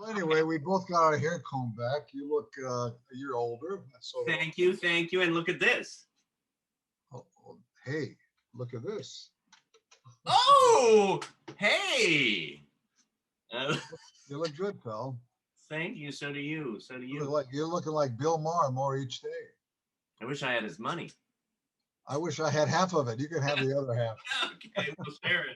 Anyway, we both got our hair combed back. You look a year older. Thank you, and look at this. Oh, hey, look at this. Oh, hey. You look good, pal. Thank you. So do you. You're looking like Bill Maher more each day. I wish I had his money. I wish I had half of it. You can have the other half. Okay, we'll share it.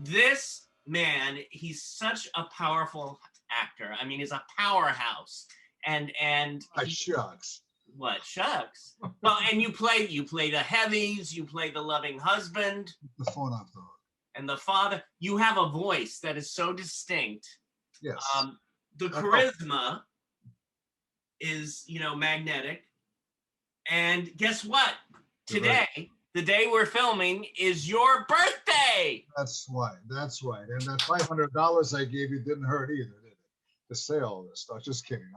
This man, he's such a powerful actor. I mean, he's a powerhouse. And Shucks. What shucks? Well, and you play the heavies, you play the loving husband, the phone off the hook, and the father. You have a voice that is so distinct. Yes. The charisma is, magnetic. And guess what? Today, the day we're filming, is your birthday. That's right. And that $500 I gave you didn't hurt either, did it? To say all this stuff. Just kidding.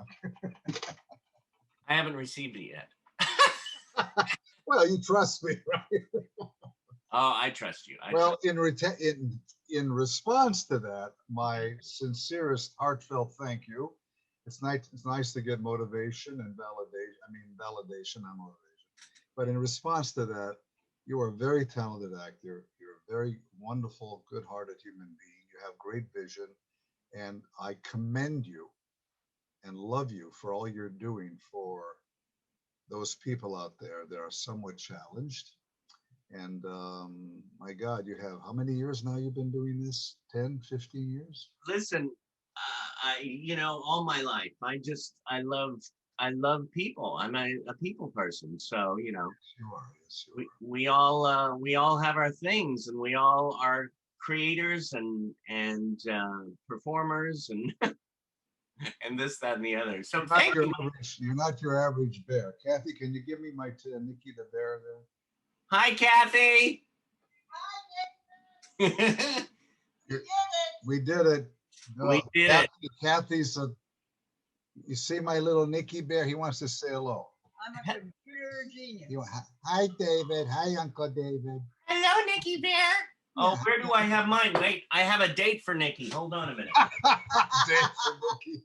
I haven't received it yet. Well, you trust me, right? Oh, I trust you. In response to that, my sincerest, heartfelt thank you. It's nice to get motivation and validation. I mean, validation, not motivation. But in response to that, you are a very talented actor. You're a very wonderful, good-hearted human being. You have great vision, and I commend you and love you for all you're doing for those people out there that are somewhat challenged. And my God, you have how many years now you've been doing this? 10, 15 years? Listen, all my life, I love people. I'm a people person. So, Yes, you are. Yes, you are. We all have our things, and we all are creators and performers and and this, that, and the other. So thank you. You're not your average bear. Kathy, can you give me my Nikki the bear there? Hi, Kathy. Hi, we did it. We did it. Kathy's you see my little Nicky bear? He wants to say hello. I'm a computer genius. Hi, David. Hi, Uncle David. Hello, Nicky Bear. Oh, where do I have mine? Wait, I have a date for Nikki. Hold on a minute. Date for Nikki.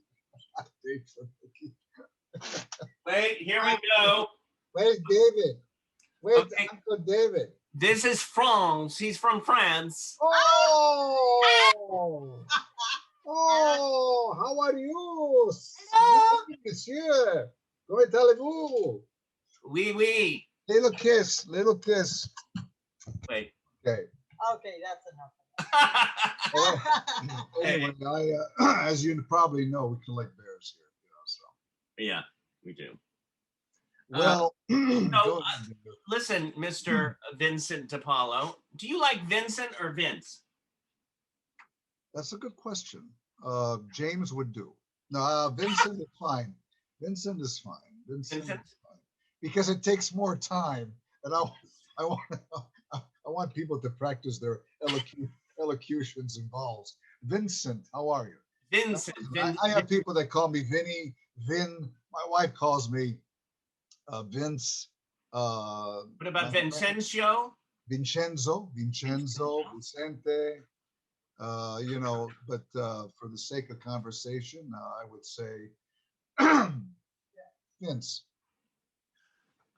Date for Nikki. Wait, here we go. Where's David? Where's Uncle David? This is France. He's from France. Oh! Oh, how are you? Hello. Monsieur. Comment allez-vous? Oui, oui. Little kiss. Wait. Okay. Okay, that's enough. Anyway, as you probably know, we collect bears here, so. Yeah, we do. Well, listen, Mr. Vincent Di Paolo, do you like Vincent or Vince? That's a good question. James would do. No, Vincent is fine. Vincent is fine. Vincent is fine because it takes more time, and I want people to practice their elocutions and vowels. Vincent, how are you? Vincent. I have people that call me Vinny, Vin. My wife calls me Vince. What about Vincenzo? Vincenzo, Vicente. But for the sake of conversation, I would say Vince.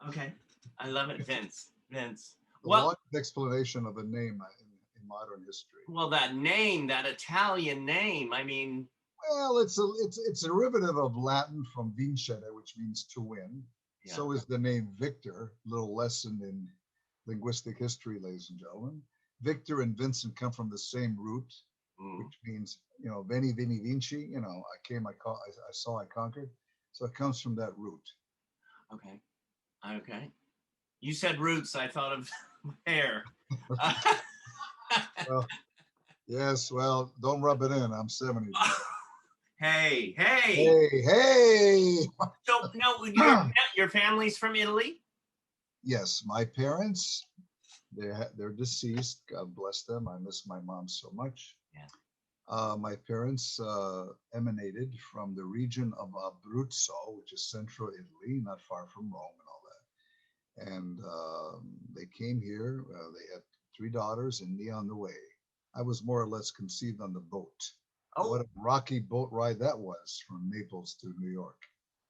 Okay, I love it, Vince. The longest explanation of a name in modern history. Well, that name, that Italian name, I mean. Well, it's a derivative of Latin from vincere, which means to win. Yeah. So is the name Victor. Little lesson in linguistic history, ladies and gentlemen. Victor and Vincent come from the same root, which means, Veni, Vini, Vinci. I saw, I conquered. So it comes from that root. Okay. You said roots. I thought of hair. Well, yes. Well, don't rub it in. I'm 70. Hey. So, no, your family's from Italy? Yes, my parents. They're deceased. God bless them. I miss my mom so much. Yeah. My parents emanated from the region of Abruzzo, which is central Italy, not far from Rome and all that. And they came here. They had three daughters and me on the way. I was more or less conceived on the boat. Oh, What a rocky boat ride that was from Naples to New York.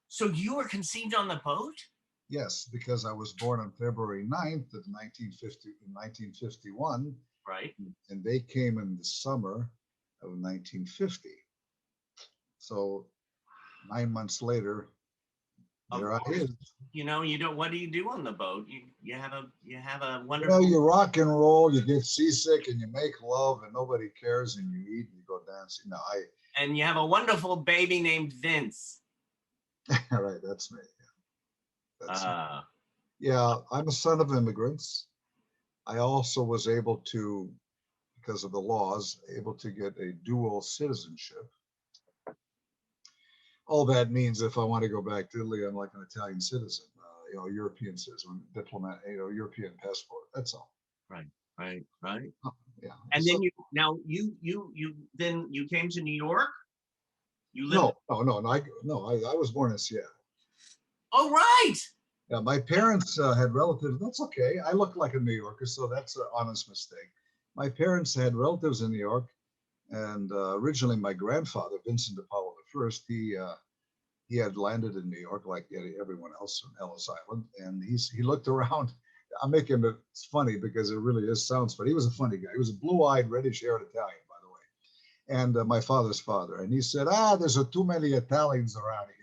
so you were conceived on the boat? Yes, because I was born on February 9th of 1951, Right. and they came in the summer of 1950. So 9 months later, Of there I course. is. You don't. What do you do on the boat? You have a You wonderful. know, you rock and roll, you get seasick, and you make love, and nobody cares, and you eat, and you go dancing. No, And you have a wonderful baby named Vince. all right, that's me. That's me. Uh, Yeah, I'm a son of immigrants. I also was able to, because of the laws, able to get a dual citizenship. All that means if I want to go back to Italy, I'm like an Italian citizen, European citizen, diplomat, European passport. That's all. right, right. Oh, yeah. And So then you came to New York. You lived. I was born in Seattle. Oh, right. Yeah, my parents had relatives. That's okay. I look like a New Yorker, so that's an honest mistake. My parents had relatives in New York, and originally my grandfather, Vincent Di Paolo the first, he had landed in New York like everyone else on Ellis Island, and he looked around. I'm making it's funny because it really is sounds funny. He was a funny guy. He was a blue-eyed, reddish-haired Italian, by the way, and my father's father. And he said, there's too many Italians around here.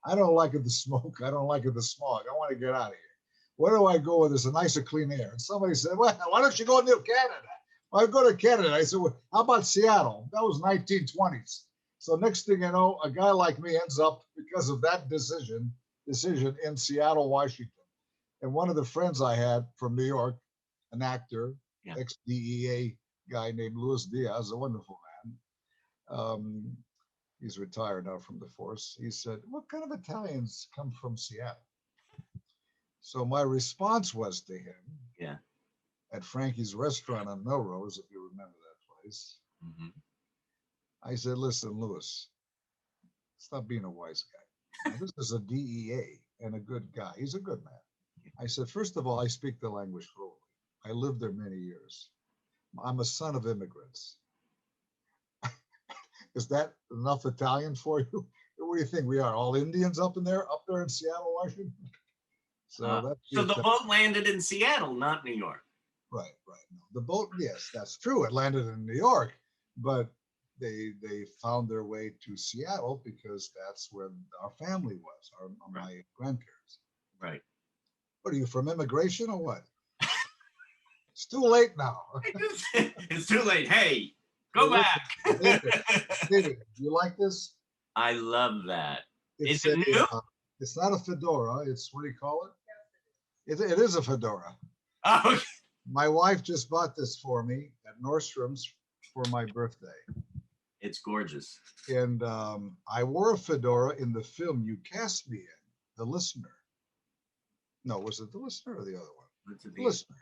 I don't like it, the smoke. I don't like it, the smog. I want to get out of here. Where do I go where there's a nicer, clean air? And somebody said, well, why don't you go near Canada? Well, I go to Canada. I said, well, how about Seattle? That was 1920s. So next thing you know, a guy like me ends up because of that decision in Seattle, Washington. And one of the friends I had from New York, an actor, Yeah. ex-DEA guy named Louis Diaz, a wonderful man. He's retired now from the force. He said, what kind of Italians come from Seattle? So my response was to him, Yeah. at Frankie's restaurant on Melrose, if you remember that place. Mm-hmm. I said, listen, Louis, stop being a wise guy. Now, this is a DEA and a good guy. He's a good man. I said, first of all, I speak the language fluently. I lived there many years. I'm a son of immigrants. Is that enough Italian for you? What do you think we are? All Indians up there in Seattle, Washington? So that's so the boat landed in Seattle, not New York. Right. No, the boat, yes, that's true. It landed in New York, but they found their way to Seattle because that's where our family was, my grandparents. Right. What are you, from immigration or what? It's too late now. It's too late. Hey, go back. David, you like this? I love that. It's Is it new? It's not a fedora. It's, what do you call it? It is a fedora. Oh, okay. My wife just bought this for me at Nordstrom's for my birthday. It's gorgeous. And I wore a fedora in the film you cast me in, The Listener. No, was it The Listener or the other one? The Listener.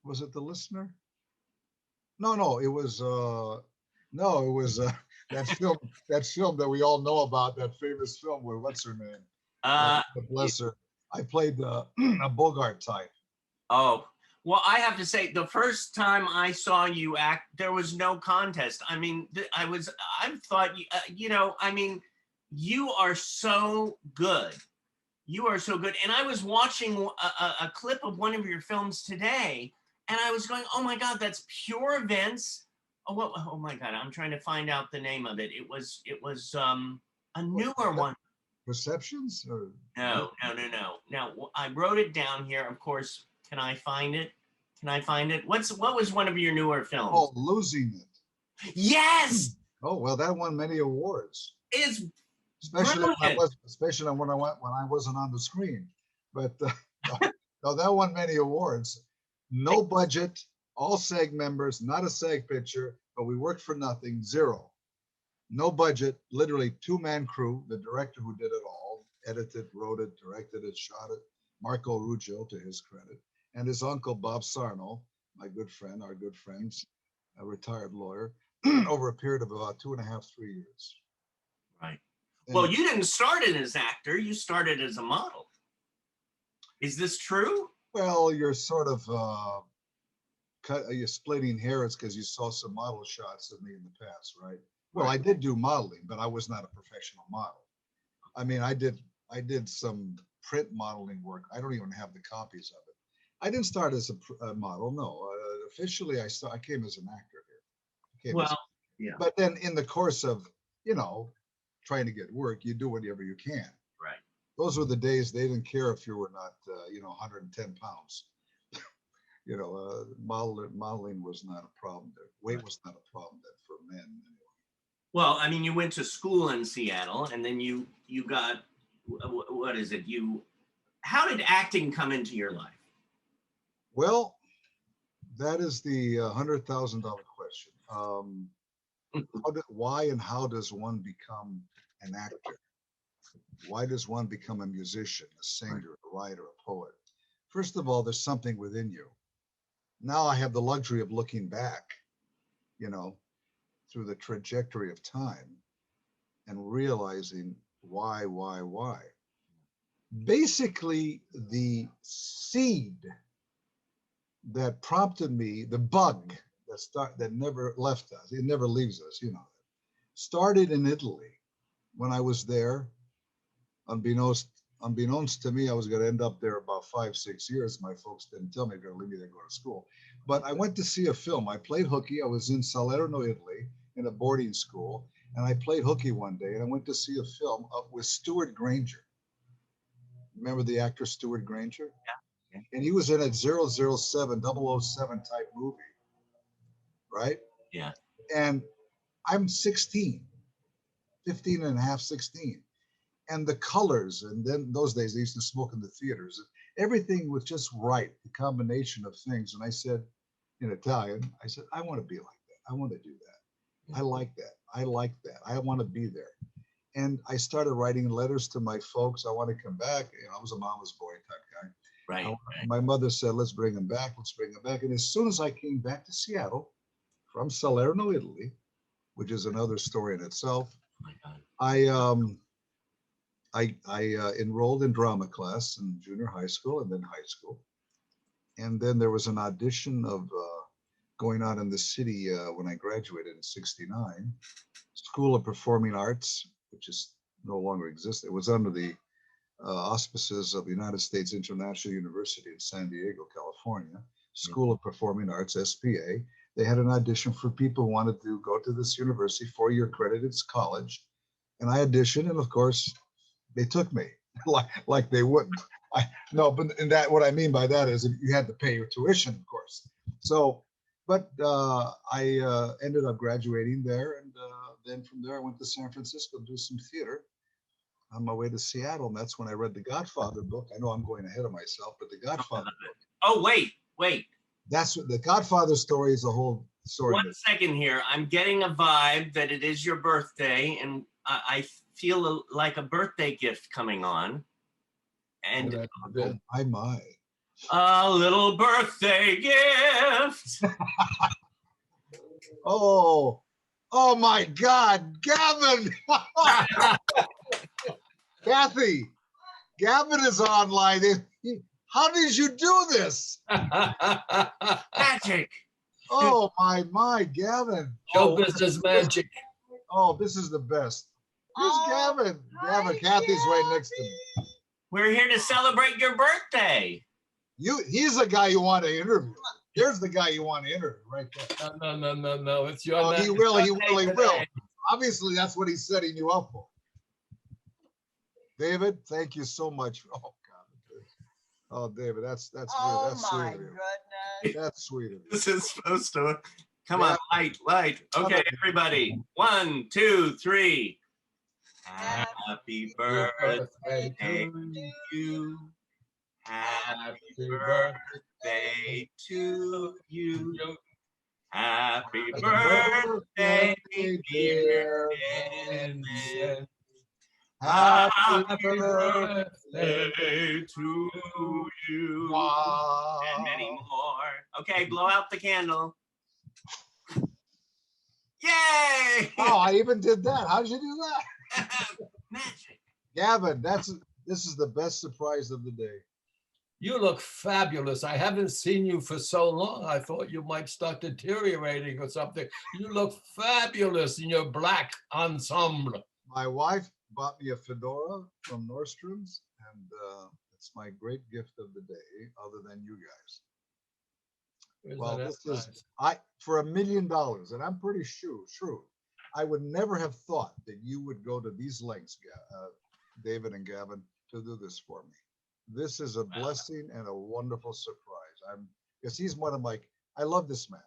Was it The Listener? No, it was that film that we all know about, that famous film with what's her name? Bless her. I played a Bogart type. Oh, well, I have to say, the first time I saw you act, there was no contest. I mean, I thought, you are so good. You are so good. And I was watching a clip of one of your films today, and I was going, oh my God, that's pure Vince. Oh my God, I'm trying to find out the name of it. It was a newer one. Perceptions? Or No. Now, I wrote it down here. Of course, can I find it? What was one of your newer films? Oh, Losing It. Yes. Oh, well, that won many awards. It's especially brilliant. when I wasn't on the screen. But no, that won many awards. No budget, all SAG members, not a SAG picture, but we worked for nothing, zero. No budget, literally two-man crew, the director who did it all, edited, wrote it, directed it, shot it, Marco Ruggio, to his credit, and his uncle, Bob Sarno, my good friend, our good friends, a retired lawyer. over a period of about 2.5, 3 years. Right. And Well, you didn't start it as actor. You started as a model. Is this true? well, you're sort of you're splitting hairs because you saw some model shots of me in the past, right? Well, I did do modeling, but I was not a professional model. I mean, I did some print modeling work. I don't even have the copies of it. I didn't start as a model, no. Officially, I came as an actor here. Well, yeah. But then in the course of, trying to get work, you do whatever you can. Right. Those were the days they didn't care if you were not, 110 pounds. Modeling was not a problem there. Weight was not a problem there for men anyway. Well, I mean, you went to school in Seattle, and then you got, what is it? How did acting come into your life? Well, that is the $100,000 question. Why and how does one become an actor? Why does one become a musician, a singer, a writer, a poet? First of all, there's something within you. Now I have the luxury of looking back, through the trajectory of time and realizing why. Basically, the seed that prompted me, the bug that never left us, it never leaves us, started in Italy when I was there. Unbeknownst to me, I was going to end up there about 5, 6 years. My folks didn't tell me they're going to leave me there, go to school. But I went to see a film. I played hooky. I was in Salerno, Italy, in a boarding school, and I played hooky one day. And I went to see a film with Stuart Granger. Remember the actor Stuart Granger? Yeah. And he was in a 007, 007 type movie, right? Yeah. And I'm 16, 15 and a half, 16. And the colors, and then those days they used to smoke in the theaters. Everything was just right, the combination of things. And I said, in Italian, I want to be like that. I want to do that. I like that. I like that. I want to be there. And I started writing letters to my folks. I want to come back. I was a mama's boy type guy. Right. My mother said, let's bring him back. Let's bring him back. And as soon as I came back to Seattle from Salerno, Italy, which is another story in itself, Oh my God. I enrolled in drama class in junior high school and then high school. And then there was an audition of going on in the city when I graduated in '69, School of Performing Arts, which is no longer exists. It was under the auspices of the United States International University in San Diego, California, School of Performing Arts, SPA. They had an audition for people who wanted to go to this university, 4-year accredited college. And I auditioned, and of course, they took me like they wouldn't. But what I mean by that is you had to pay your tuition, of course. So, but I ended up graduating there, and then from there I went to San Francisco to do some theater on my way to Seattle, and that's when I read the Godfather book. I know I'm going ahead of myself, but the Godfather book. Oh, wait. That's what the Godfather story is, a whole story. 1 second here. I'm getting a vibe that it is your birthday, and I feel like a birthday gift coming on. And my. A little birthday gift. Oh my God, Gavin. Kathy, Gavin is online. How did you do this? Magic. Oh my, Gavin. Show business magic. Oh, this is the best. Here's Gavin. Gavin, Kathy's right next to me. We're here to celebrate your birthday. He's the guy you want to interview. Here's the guy you want to interview right there. No. It's your He will. Obviously, that's what he's setting you up for. David, thank you so much. Oh, God. Oh, David, that's sweet of you. Goodness. That's sweet of you. This is supposed to come on, light. Okay, everybody. 1, 2, 3. Happy birthday to you. Happy birthday to you. Happy birthday, dear Vincent. Happy birthday to you. Wow. And many more. Okay, blow out the candle. Yay! Oh, I even did that. How did you do that? Magic. Gavin, this is the best surprise of the day. You look fabulous. I haven't seen you for so long. I thought you might start deteriorating or something. You look fabulous in your black ensemble. My wife bought me a fedora from Nordstrom's, and it's my great gift of the day, other than you guys. Isn't Well, that this is nice? for $1 million, and I'm pretty shrewd. I would never have thought that you would go to these lengths, David and Gavin, to do this for me. This is a blessing and a wonderful surprise. Because he's one of my. I love this man.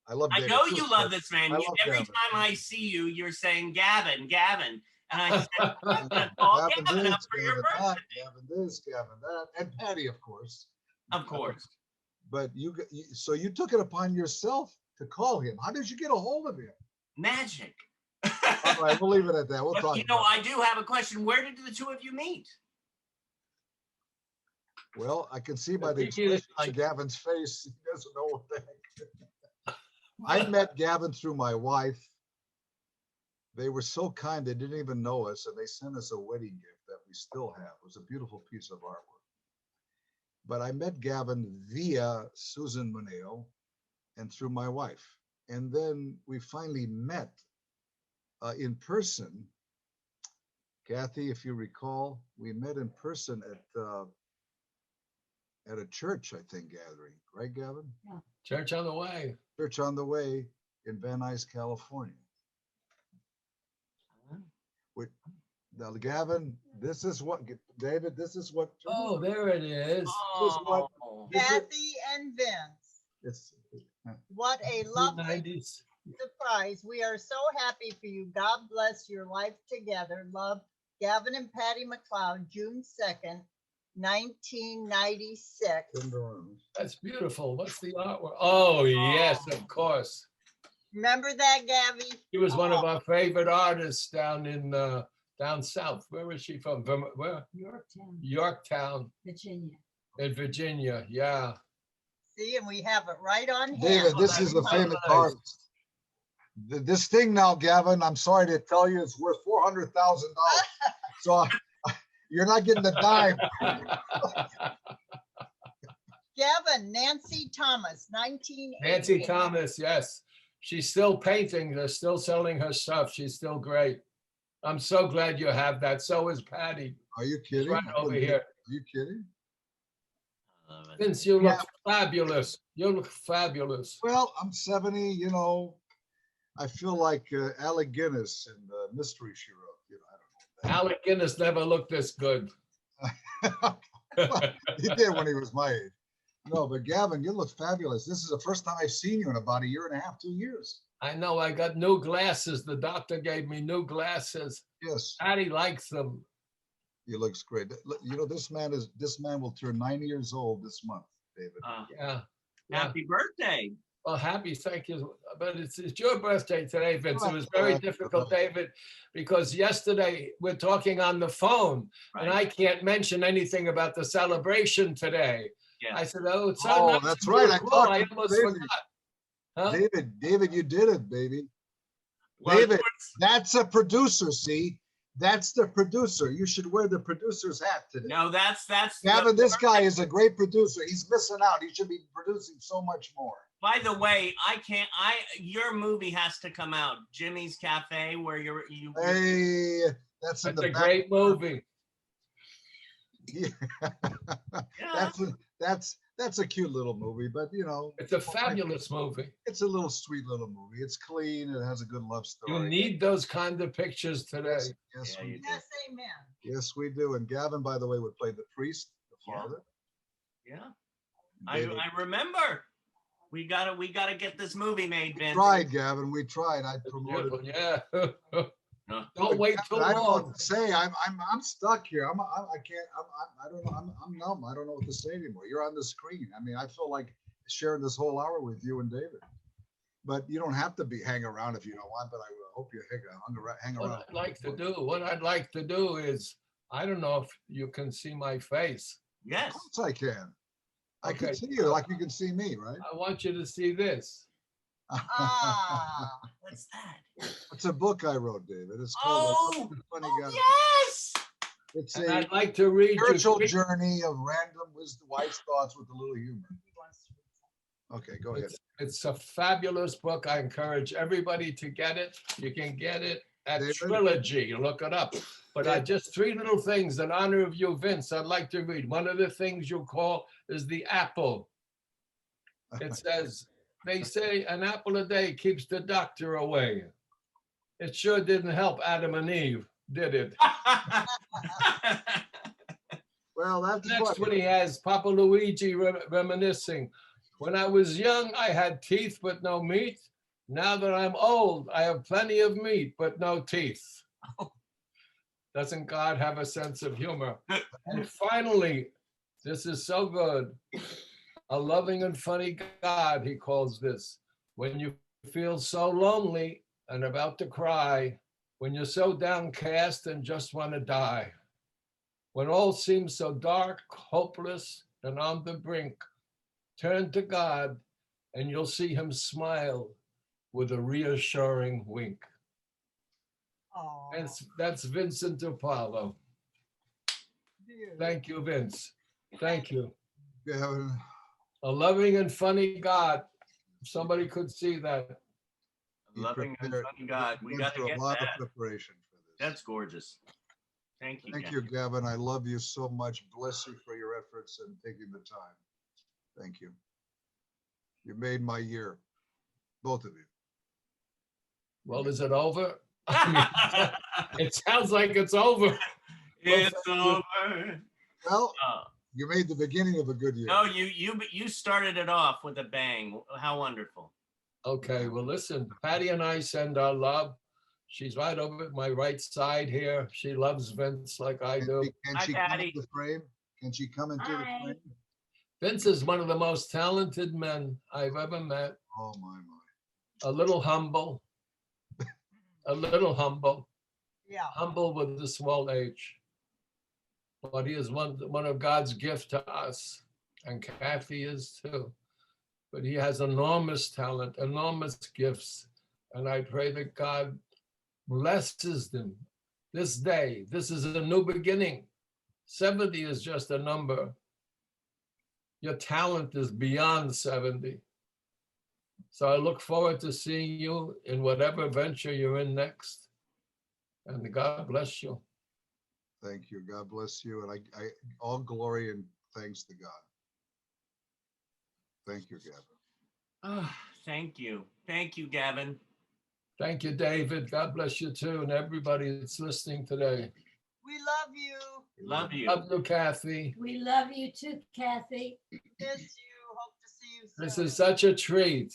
I love. I David know too, you but love this man. I love Every Gavin. time I see you, you're saying Gavin, Gavin. And I said, I'm Gavin gonna call Gavin this, up for your Gavin birthday. that, Gavin this, Gavin that, and Patty, of course. Of course. But so you took it upon yourself to call him. How did you get a hold of him? Magic. All right, we'll leave it at that. We'll But, talk. you know, about I do have a question. Where did the two of you meet? it. Well, I can see by the think he was expression on Gavin's face, he doesn't know what the heck. I met Gavin through my wife. They were so kind, they didn't even know us, and they sent us a wedding gift that we still have. It was a beautiful piece of artwork. But I met Gavin via Susan Muneo and through my wife. And then we finally met in person. Kathy, if you recall, we met in person at a church, I think, gathering, right, Gavin? Church on the way. Church on the Way in Van Nuys, California. Now, Gavin, this is what, David, this is what. Oh, there it is. Oh, Kathy and Vince, It's, what a lovely 90s. surprise. We are so happy for you. God bless your life together. Love, Gavin and Patty MacLeod, June 2nd, 1996. That's beautiful. What's the artwork? Oh, yes, of course. Remember that, Gabby? She was one of our favorite artists down in down south. Where was she from? Where? Yorktown, Yorktown Virginia. in Virginia. Yeah. See, and we have it right on hand. David, this that's is a so famous nice. artist. This thing now, Gavin, I'm sorry to tell you, it's worth $400,000. So you're not getting the dime. Gavin, Nancy Thomas, 1980. Nancy Thomas, yes. She's still painting. They're still selling her stuff. She's still great. I'm so glad you have that. So is Patty. Are you She's kidding? right over here. Are you kidding? Vince, you look fabulous. You look fabulous. Well, I'm 70, you know, I feel like Alec Guinness in the mystery she wrote. You know, Alec Guinness never looked this good. I don't know. He did when he was my age. No, but Gavin, you look fabulous. This is the first time I've seen you in about 1.5 years, 2 years. I know. I got new glasses. The doctor gave me new glasses. Yes, Patty likes them. he looks great. You know, this man will turn 90 years old this month, David. Yeah. happy birthday. Well, happy, thank you. But it's your birthday today, Vince. It was very difficult, David, because yesterday we're talking on the phone and I can't mention anything about the celebration today. Yeah. I said, oh, it's so Oh, nice that's of right. you I to call. talked I to almost David. forgot. Huh? David, you did it, baby. Well, David, that's a producer, see? That's the producer. You should wear the producer's hat today. no, that's Gavin, this guy is a great producer. He's missing out. He should be producing so much more. By the way, your movie has to come out, Jimmy's Cafe, where you Hey, that's in That's the a back. great movie. Yeah. That's a cute little movie, but you know, It's a fabulous movie. it's a little sweet little movie. It's clean. It has a good love You story. need those kind of pictures today. Yes, yes, Yeah, we you do. Yes, amen. Yes, we do. And Gavin, by the way, would play the priest, the Yeah. father. Yeah. David, I remember. We gotta get this movie made, Vince. tried, Gavin. We tried. I promoted. Beautiful, yeah. No. Don't wait too I don't know long. what to say. I'm stuck here. I can't. I don't know. I'm numb. I don't know what to say anymore. You're on the screen. I mean, I feel like sharing this whole hour with you and David. But you don't have to hang around if you don't want. But I hope you hang around. What I'd like to do is, I don't know if you can see my face. Yes. Of course I can. I Okay. can see you like you can see me, right? I want you to see this. Ah, What's that? It's a book I wrote, David. It's called Oh, Funny oh Guy. yes. It's And a I'd like to read you spiritual three- journey of random wise thoughts with a little humor. Okay, go ahead. It's a fabulous book. I encourage everybody to get it. You can get it at David? Trilogy. You look it up. But I David? just three little things in honor of you, Vince. I'd like to read. One of the things you call is the apple. It says, they say an apple a day keeps the doctor away. It sure didn't help Adam and Eve, did it? Well, that's Next one funny. he has Papa Luigi reminiscing. When I was young, I had teeth but no meat. Now that I'm old, I have plenty of meat but no teeth. Doesn't God have a sense of humor? And finally, this is so good. A loving and funny God, he calls this. When you feel so lonely and about to cry, when you're so downcast and just want to die, when all seems so dark, hopeless, and on the brink, turn to God and you'll see him smile with a reassuring wink. Oh, That's Vincent Di Paolo. beautiful. Thank you, Vince. Thank you. Gavin, A loving and funny God. If somebody could see that. you Loving and prepared- funny God. We went got to through get a lot that. of preparation for this. That's gorgeous. Thank you. Thank Gavin. you, Gavin. I love you so much. Bless you for your efforts and taking the time. Thank you. You made my year, both of you. Well, is it over? I mean, it sounds like it's over. It's thank you. over. Well, Oh, you made the beginning of a good year. no, you started it off with a bang. How wonderful. Okay, well, listen, Patty and I send our love. She's right over at my right side here. She loves Vince like I do. Can Hi, she come Patty. into the frame? Can she come into the Hi. frame? Vince is one of the most talented men I've ever met. Oh, my. A little humble, Yeah. humble with a small h. But he is one of God's gift to us, and Kathy is too. But he has enormous talent, enormous gifts, and I pray that God blesses them this day. This is a new beginning. 70 is just a number. Your talent is beyond 70. So I look forward to seeing you in whatever venture you're in next. And God bless you. Thank you. God bless you. And I all glory and thanks to God. Thank you, Gavin. Oh, thank you. Thank you, Gavin. Thank you, David. God bless you too, and everybody that's listening today. We love you. Love you. Love you, Kathy. We love you too, Kathy. Miss you. Hope to see you soon. This is such a treat.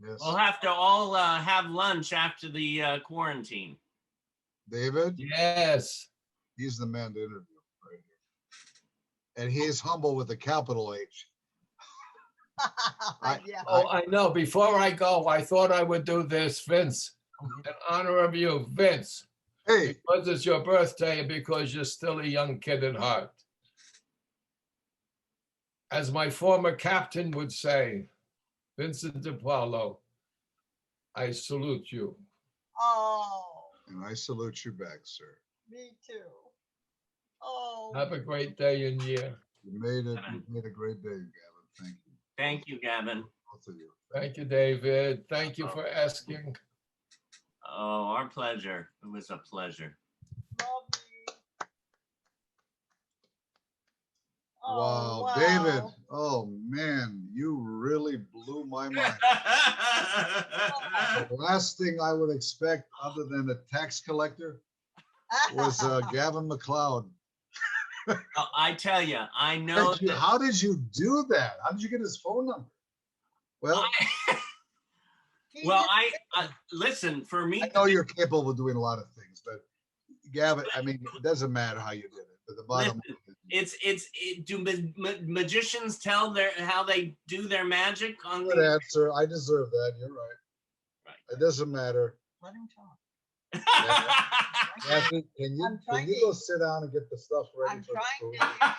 Yes. We'll have to all have lunch after the quarantine. David, Yes. he's the man to interview right here. And he is humble with a capital H. Yeah. Oh, I know. Before I go, I thought I would do this, Vince, in honor of you, Vince, Hey, because it's your birthday and because you're still a young kid at heart. As my former captain would say, Vincent Di Paolo, I salute you. Oh, and I salute you back, sir. me too. Oh. Have a great day and year. You made it. You made a great day, Gavin. Thank you. Thank you, Gavin. Both of you. Thank you, David. Thank you for asking. Oh, our pleasure. It was a pleasure. Love you. Wow, David. Oh man, you really blew my mind. The last thing I would expect, other than a tax collector, was Gavin MacLeod. Oh, I tell you, I know that How did you do that? How did you get his phone number? Well, He well, just- I listen, for me, I know you're capable of doing a lot of things, but Gavin, I mean, it doesn't matter how you did it. But the bottom do magicians tell how they do their magic on good the answer. I deserve that. You're right. Right. It doesn't matter. Let him talk. Kathy, can I'm you trying go to- sit down and get the stuff ready I'm for the trying food?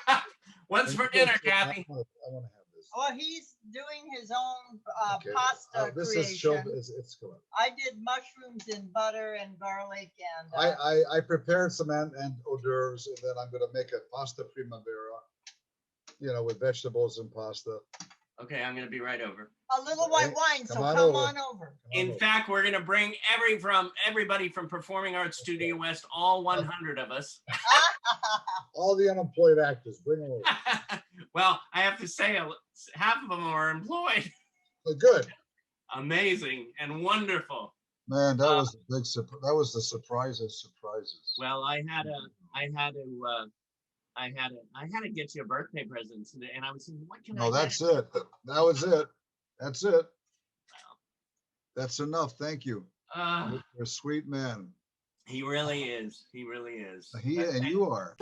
to. What's Can for you go dinner, sit down? Kathy? I want to have this. Well, he's doing his own Okay. pasta This is show, creation. it's good. I did mushrooms in butter and garlic and I prepared some and hors d'oeuvres, and then I'm gonna make a pasta primavera, you know, with vegetables and pasta. Okay, I'm gonna be right over. a little white wine. So Come on come over. on over. Come on In over. fact, we're gonna bring everybody from Performing Arts Studio West, all 100 of us. All the unemployed actors, bring them over. Well, I have to say, half of them are employed. Oh, good. Amazing and wonderful. Man, that was the big that was the surprise of surprises. Well, I had to get you a birthday present today, and I was thinking, what can I No, get? that's it. That was it. That's it. That's enough. Thank you. You're a sweet man. He really is. He really is. He and you are.